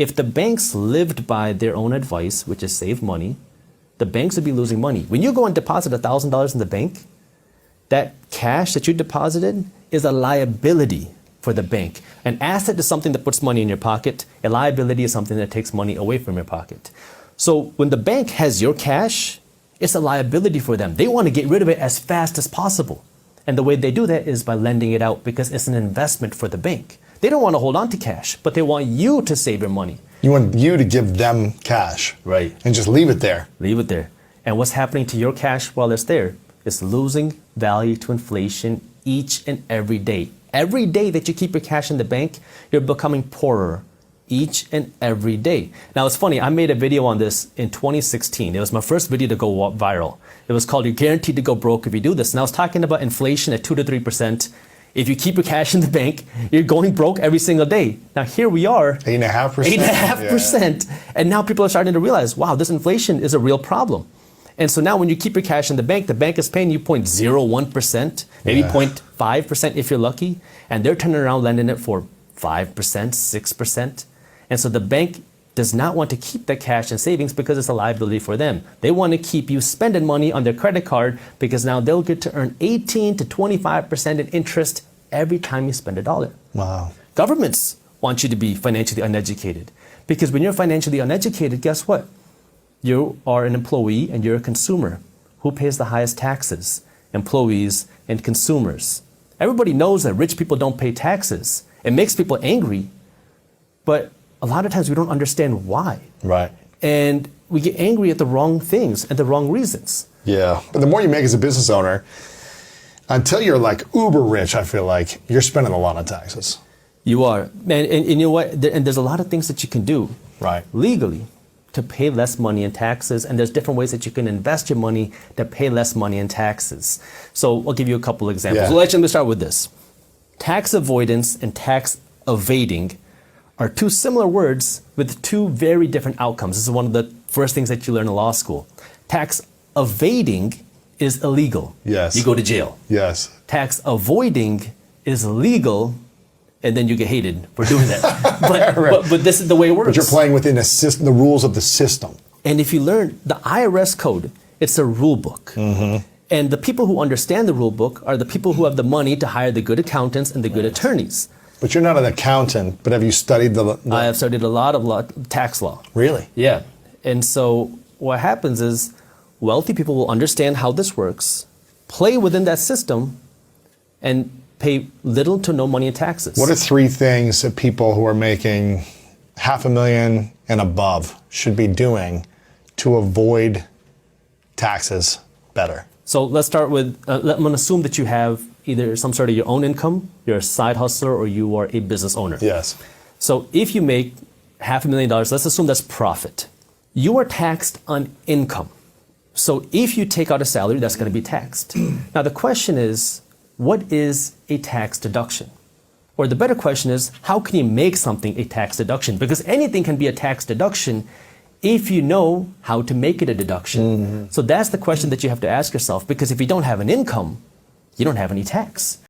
If the banks lived by their own advice, which is save money, the banks would be losing money. When you go and deposit $1,000 in the bank, that cash that you deposited is a liability for the bank. An asset is something that puts money in your pocket. A liability is something that takes money away from your pocket. So when the bank has your cash, it's a liability for them. They want to get rid of it as fast as possible. And the way they do that is by lending it out because it's an investment for the bank. They don't want to hold on to cash, but they want you to save your money. You want you to give them cash. Right. And just leave it there. Leave it there. And what's happening to your cash while it's there? It's losing value to inflation each and every day. Every day that you keep your cash in the bank, you're becoming poorer each and every day. Now it's funny, I made a video on this in 2016. It was my first video to go viral. It was called "You're Guaranteed to Go Broke If You Do This." And I was talking about inflation at 2 to 3%. If you keep your cash in the bank, you're going broke every single day. Now here we are. 8.5%. 8.5%. Yeah. And now people are starting to realize, wow, this inflation is a real problem. And so now when you keep your cash in the bank is paying you 0.01%, maybe 0.5% if you're lucky, and they're turning around lending it for 5%, 6%. And so the bank does not want to keep that cash in savings because it's a liability for them. They want to keep you spending money on their credit card because now they'll get to earn 18 to 25% in interest every time you spend $1. Wow. Governments want you to be financially uneducated because when you're financially uneducated, guess what? You are an employee and you're a consumer. Who pays the highest taxes? Employees and consumers. Everybody knows that rich people don't pay taxes. It makes people angry, but a lot of times we don't understand why. Right. And we get angry at the wrong things and the wrong reasons. Yeah. But the more you make as a business owner, until you're like uber rich, I feel like you're spending a lot on taxes. You are. And you know what? And there's a lot of things that you can do legally to pay less money in taxes. And there's different ways that you can invest your money to pay less money in taxes. So I'll give you a couple examples. Yeah. Well, let me start with this. Tax avoidance and tax evading are two similar words with two very different outcomes. This is one of the first things that you learn in law school. Tax evading is illegal. Yes. You go to jail. Yes. Tax avoiding is legal, and then you get hated for doing that. But this is the way it works. But you're playing within the rules of the system. And if you learn the IRS code, it's a rule book. Mm-hmm. And the people who understand the rule book are the people who have the money to hire the good accountants and the good attorneys. But you're not an accountant, but have you studied the I have studied a lot of tax law. Really? Yeah. And so what happens is wealthy people will understand how this works, play within that system, and pay little to no money in taxes. What are 3 things that people who are making $500,000 and above should be doing to avoid taxes better? So let's start with, I'm going to assume that you have either some sort of your own income, you're a side hustler, or you are a business owner. Yes. So if you make $500,000, let's assume that's profit. You are taxed on income. So if you take out a salary, that's going to be taxed. Now the question is, what is a tax deduction? Or the better question is, how can you make something a tax deduction? Because anything can be a tax deduction if you know how to make it a deduction. Mm-hmm. So that's the question that you have to ask yourself, because if you don't have an income, you don't have any tax.